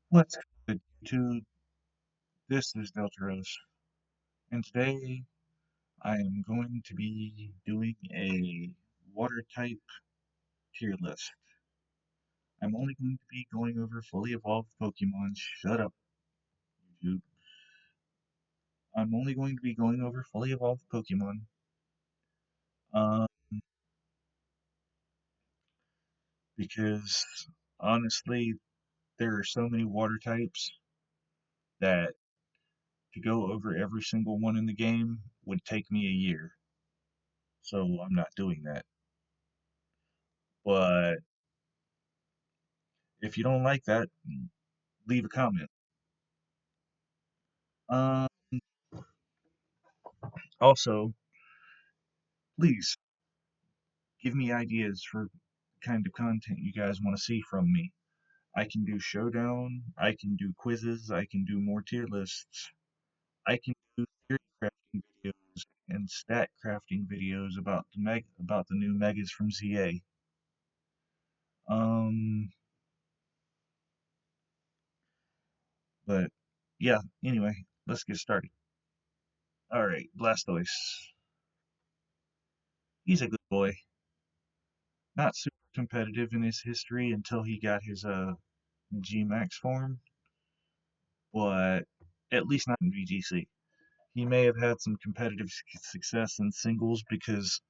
What's good, YouTube? This is Delteros, and today I am going to be doing a water type tier list. I'm only going to be going over fully evolved Pokemon. Shut up, YouTube. I'm only going to be going over fully evolved Pokemon. Um, because honestly, there are so many water types that to go over every single one in the game would take me a year. So I'm not doing that. But if you don't like that, leave a comment. Um, Also, please give me ideas for kind of content you guys want to see from me. I can do showdown, I can do quizzes, I can do more tier lists, I can do theory crafting videos and stat crafting videos about the new megas from ZA. Um, but yeah, anyway, let's get started. All right, Blastoise. He's a good boy. Not super competitive in his history until he got his G Max form, but at least not in VGC. He may have had some competitive success in singles because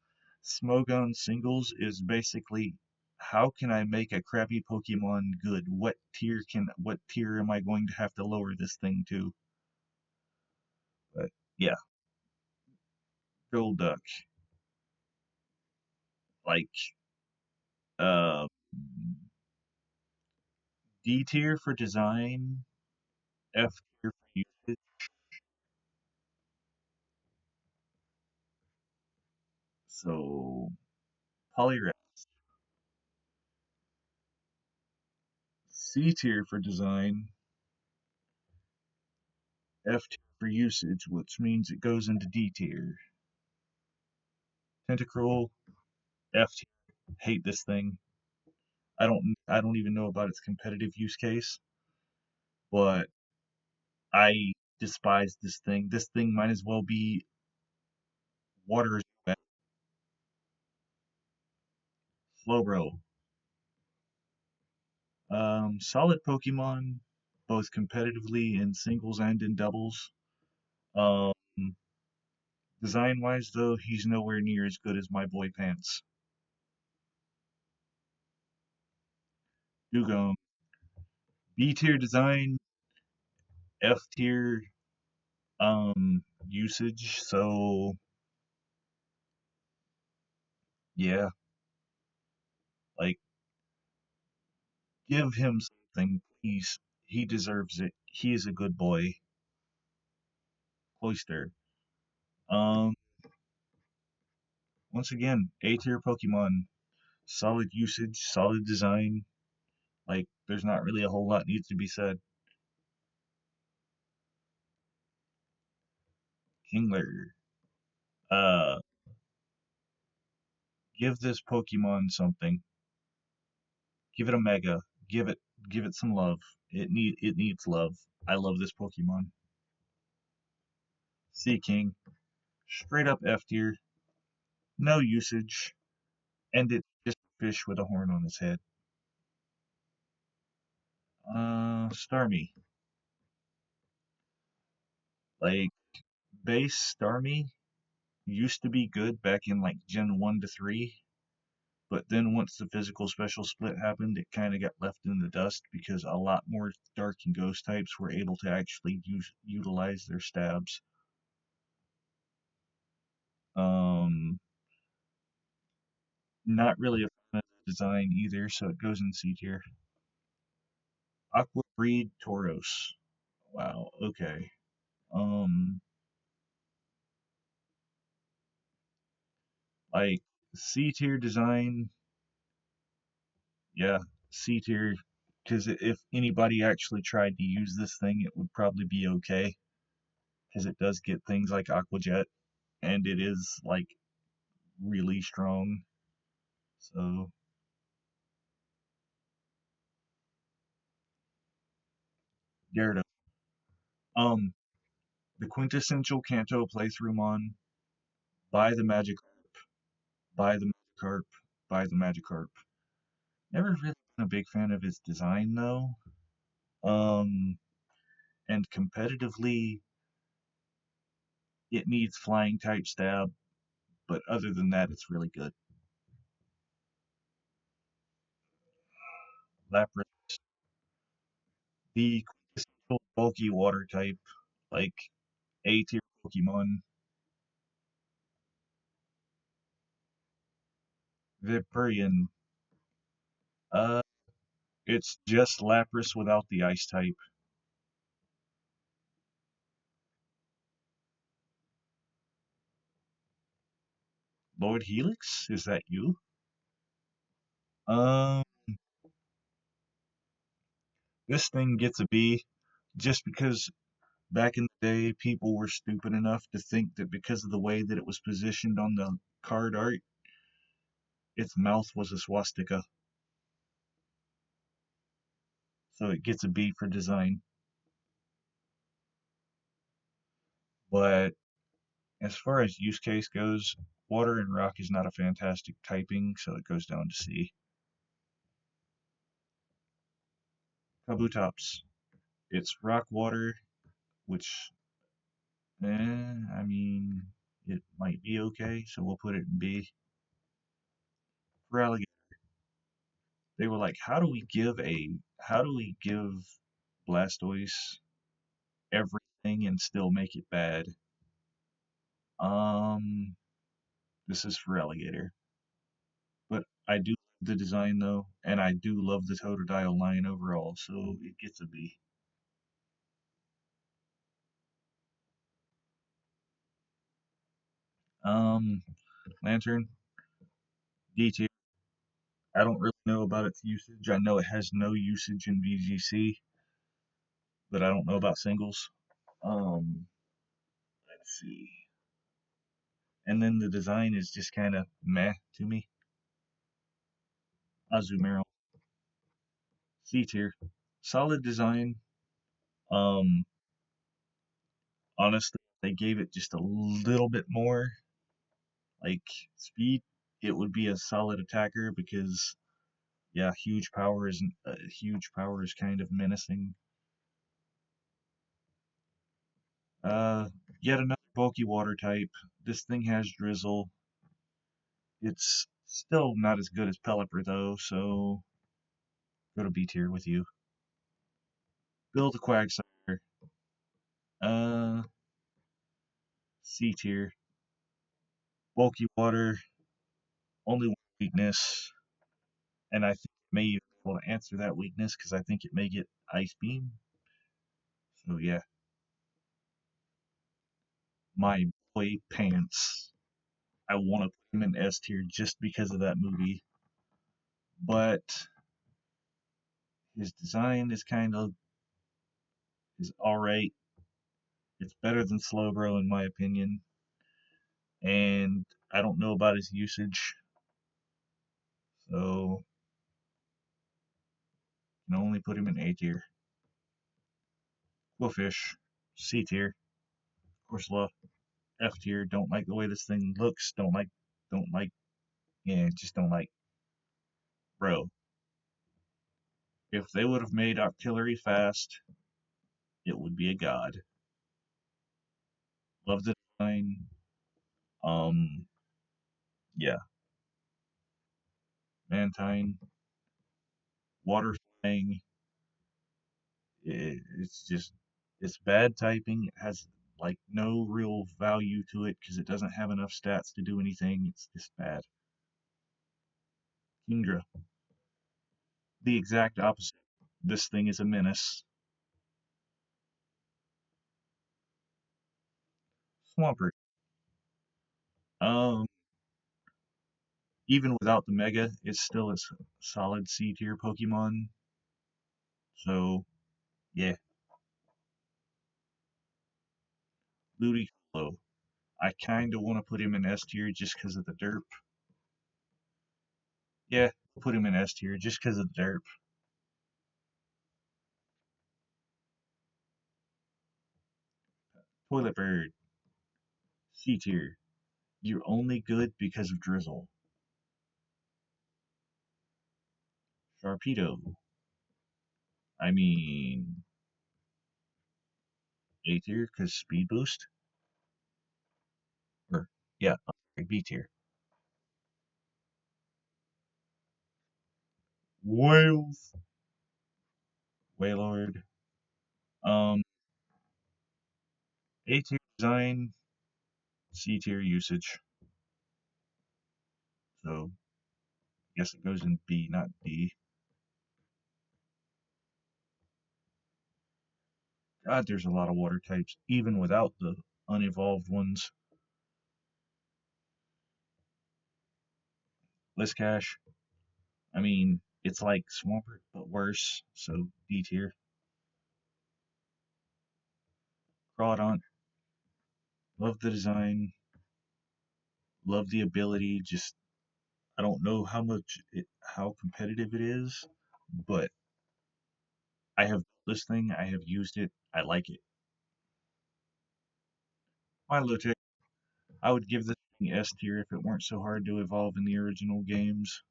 Smogon singles is basically how can I make a crappy Pokemon good? What tier am I going to have to lower this thing to? But yeah, Golduck. Like uh D tier for design, F tier for usage. So Poliwrath. C tier for design, F tier for usage, which means it goes into D tier. Tentacruel, F tier. Hate this thing. I don't even know about its competitive use case, but I despise this thing. This thing might as well be water. Slowbro. Solid Pokemon, both competitively in singles and in doubles. Um, Design wise though, he's nowhere near as good as my boy Pants. Dugong. B tier design, F tier usage, so yeah, like give him something, please. He deserves it. He is a good boy. Cloyster. Um, Once again, A tier Pokemon. Solid usage, solid design. Like, there's not really a whole lot needs to be said. Kingler. Uh, give this Pokemon something. Give it a Mega. Give it, give it some love. It needs love. I love this Pokemon. Sea King. Straight up F tier. No usage. And it's just a fish with a horn on his head. Starmie. Like, base Starmie used to be good back in like Gen 1 to 3, but then once the physical special split happened, it kind of got left in the dust because a lot more dark and ghost types were able to actually utilize their stabs. Um, Not really a fan of the design either, so it goes in C tier. Aqua Breed Tauros. Wow, okay. Um, like C tier design, yeah, C tier. Because if anybody actually tried to use this thing, it would probably be okay. Because it does get things like Aqua Jet, and it is like really strong. So Gyarados. Um, the quintessential Kanto playthrough mon. Buy the Magic, buy the Magikarp, buy the Magikarp. Never really been a big fan of his design though. Um, and competitively, it needs flying type stab, but other than that, it's really good. Lapras, the quintessential bulky water type, like A tier Pokemon. Vaporeon, uh, it's just Lapras without the ice type. Lord Helix, is that you? Um, this thing gets a B just because back in the day, people were stupid enough to think that because of the way that it was positioned on the card art, its mouth was a swastika. So it gets a B for design. But as far as use case goes, water and rock is not a fantastic typing, so it goes down to C. Kabutops. It's rock water, which, I mean, it might be okay, so we'll put it in B. For alligator, they were like, how do we give Blastoise everything and still make it bad? Um, this is for alligator, but I do love the design though, and I do love the Totodile line overall, so it gets a B. Um, Lantern, D tier. I don't really know about its usage. I know it has no usage in VGC, but I don't know about singles. Um, let's see. And then the design is just kind of meh to me. Azumarill, C tier. Solid design. Um, honestly, if they gave it just a little bit more, like speed, it would be a solid attacker because yeah, huge power is kind of menacing. Uh, yet another bulky water type. This thing has drizzle. It's still not as good as Pelipper though, so go to B tier with you. Build a Quagsire. Uh, C tier. Bulky water. Only one weakness, and I think it may even be able to answer that weakness because I think it may get Ice Beam. So yeah, my boy Pants. I want to put him in S tier just because of that movie, but his design is kind of is all right. It's better than Slowbro in my opinion, and I don't know about his usage, so can only put him in A tier. Quillfish, C tier. Corsola, F tier. Don't like the way this thing looks. Don't like, yeah, just don't like. Bro, if they would have made artillery fast, it would be a god. Love the design. Um, yeah, Mantine, water flying. It's just, it's bad typing. It has like no real value to it because it doesn't have enough stats to do anything. It's just bad. Kingdra, the exact opposite. This thing is a menace. Swampert. Um, even without the Mega, it's still a solid C tier Pokemon. So, yeah, Ludicolo. I kind of want to put him in S tier just because of the derp. Yeah, put him in S tier just because of the derp. Toilet Bird, C tier. You're only good because of Drizzle. Sharpedo. I mean, A tier because speed boost. Or, yeah, B tier. Whales. Wailord. Um, A tier design, C tier usage. So, I guess it goes in B, not D. God, there's a lot of water types, even without the unevolved ones. Liscash. I mean, it's like Swampert, but worse. So, D tier. Crawdaunt. Love the design. Love the ability. Just, I don't know how competitive it is, but I have this thing. I have used it. I like it. Milotic. I would give this thing S tier if it weren't so hard to evolve in the original games.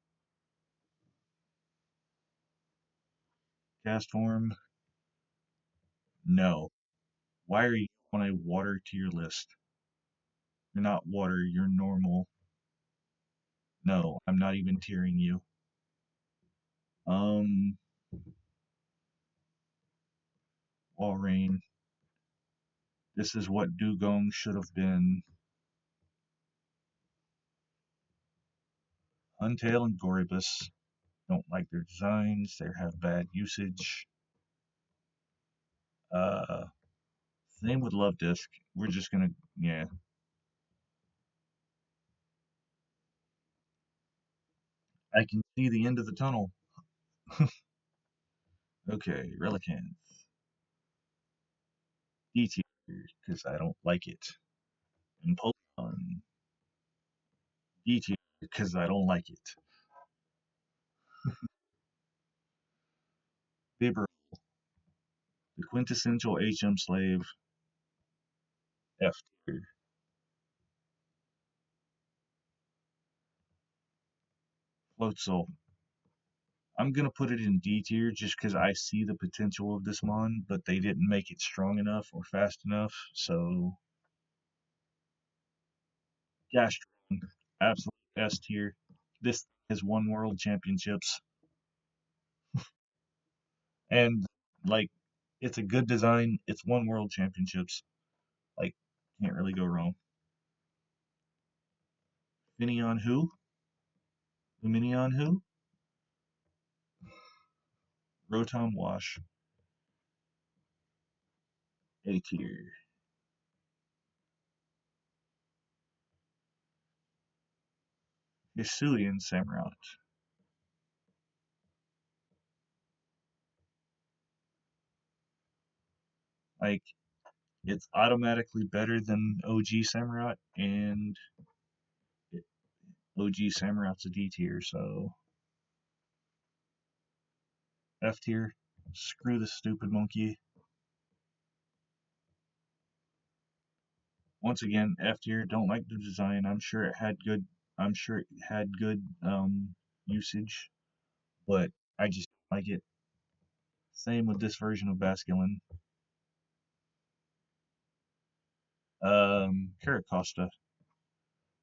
Cast form. No. Why are you on a water tier list? You're not water. You're normal. No, I'm not even tiering you. Um, Walrein. This is what Dugong should have been. Untail and Goribus. Don't like their designs. They have bad usage. Uh, Same with Love Disc. We're just gonna, yeah. I can see the end of the tunnel. Okay, Relican. D tier, because I don't like it. And Pokemon. D tier, because I don't like it. Bibber, the quintessential HM slave. F tier. Floatzel. I'm gonna put it in D tier just because I see the potential of this mon, but they didn't make it strong enough or fast enough. So Gastron, absolute S tier. This has won world championships, and like it's a good design. It's won world championships. Like can't really go wrong. Minion who? Luminion who? Rotom Wash. A tier. Hisuian Samurott. Like it's automatically better than OG Samurott, and OG Samurott's a D tier, so F tier. Screw the stupid monkey. Once again, F tier. Don't like the design. I'm sure it had good. I'm sure it had good usage, but I just don't like it. Same with this version of Basculin. Caracosta.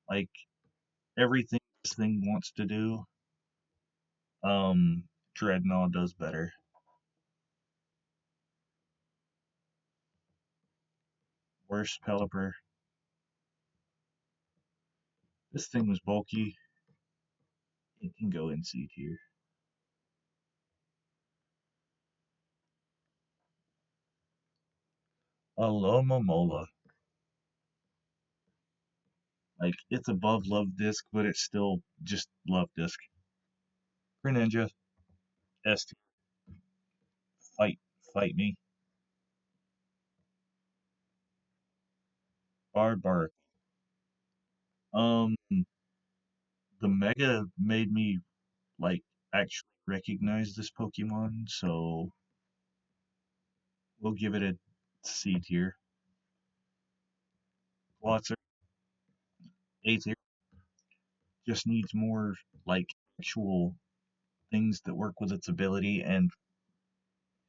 Like everything this thing wants to do, Dreadnought does better. Worse Pelipper. This thing was bulky. It can go in C tier. Alomomola. Like it's above Love Disc, but it's still just Love Disc. Greninja. S tier. Fight, fight me. Barbar. Um, the Mega made me like actually recognize this Pokemon, so we'll give it a C tier. Well, it's A tier. Just needs more like actual things that work with its ability, and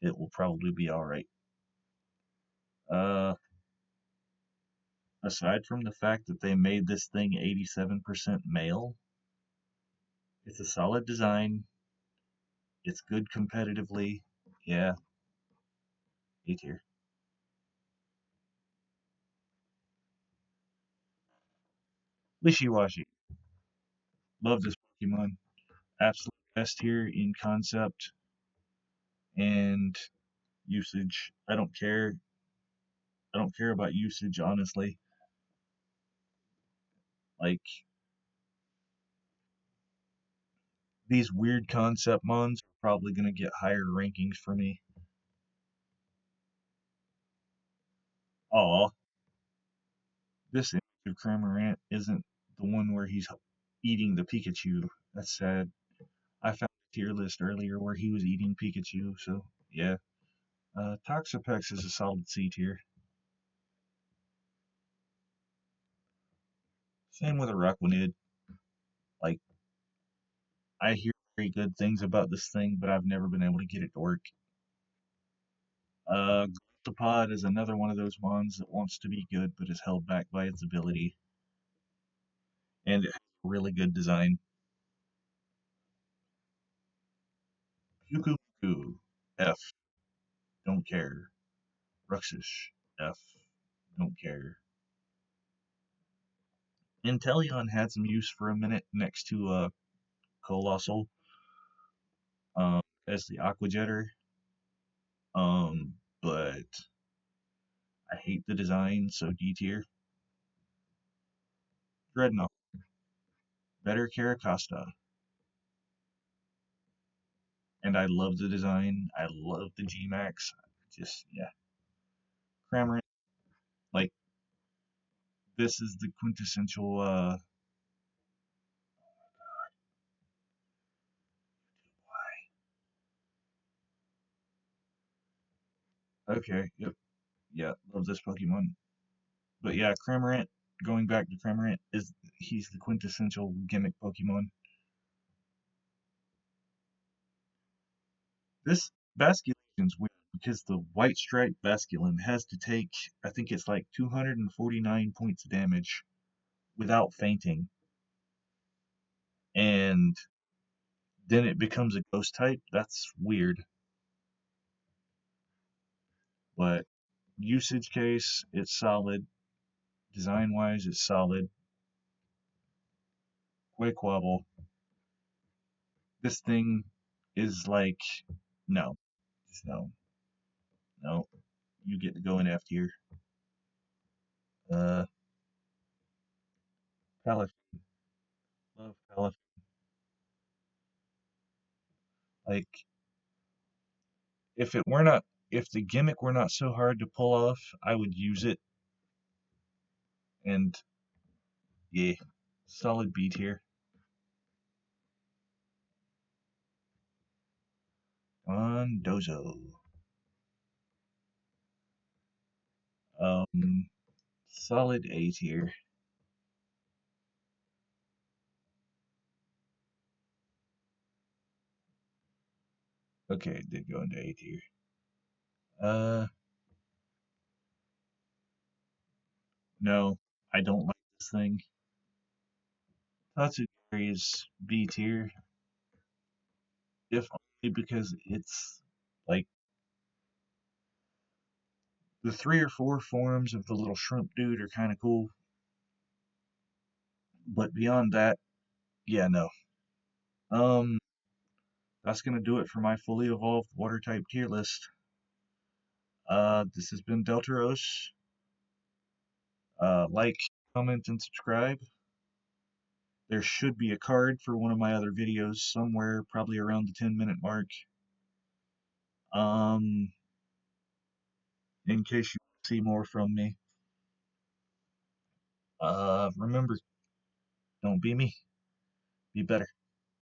it will probably be all right. Uh, Aside from the fact that they made this thing 87% male, it's a solid design. It's good competitively. Yeah, A tier. Wishy-washy. Love this Pokemon. Absolute best here in concept and usage. I don't care. I don't care about usage, honestly. Like, these weird concept mons are probably going to get higher rankings for me. Aw, this image of Cramorant isn't the one where he's eating the Pikachu. That's sad. I found a tier list earlier where he was eating Pikachu, so yeah. Toxapex is a solid C tier. Same with Araquanid. Like, I hear very good things about this thing, but I've never been able to get it to work. Galtapod is another one of those mons that wants to be good, but is held back by its ability, and it has a really good design. Puku F, don't care. Ruxish F, don't care. Inteleon had some use for a minute next to Colossal as the Aqua Jetter, but I hate the design, so D tier. Dreadnought, better Caracosta, and I love the design. I love the G Max. Just yeah, Cramorant. Like, this is the quintessential. Okay, yep, yeah, love this Pokemon. But yeah, Cramorant. Going back to Cramorant, he's the quintessential gimmick Pokemon. This Basculation's weird because the white stripe Basculin has to take, I think it's like 249 points of damage without fainting, and then it becomes a ghost type. That's weird. But usage case, it's solid. Design wise, it's solid. Quaquavel, this thing is like, no, just no, no. You get to go in F tier. Uh, Palaf, love Palaf. Like, if it were not, if the gimmick were not so hard to pull off, I would use it. And yeah, solid B tier. On Dozo. Solid A tier. Okay, it did go into A tier. Uh, no, I don't like this thing. Tatsugiri is B tier, if only because it's like the 3 or 4 forms of the little shrimp dude are kind of cool, but beyond that, yeah, no. Um, that's gonna do it for my fully evolved water type tier list. This has been Delteros. Like, comment, and subscribe. There should be a card for one of my other videos somewhere, probably around the 10-minute mark. Um, in case you see more from me. Remember, don't be me. Be better.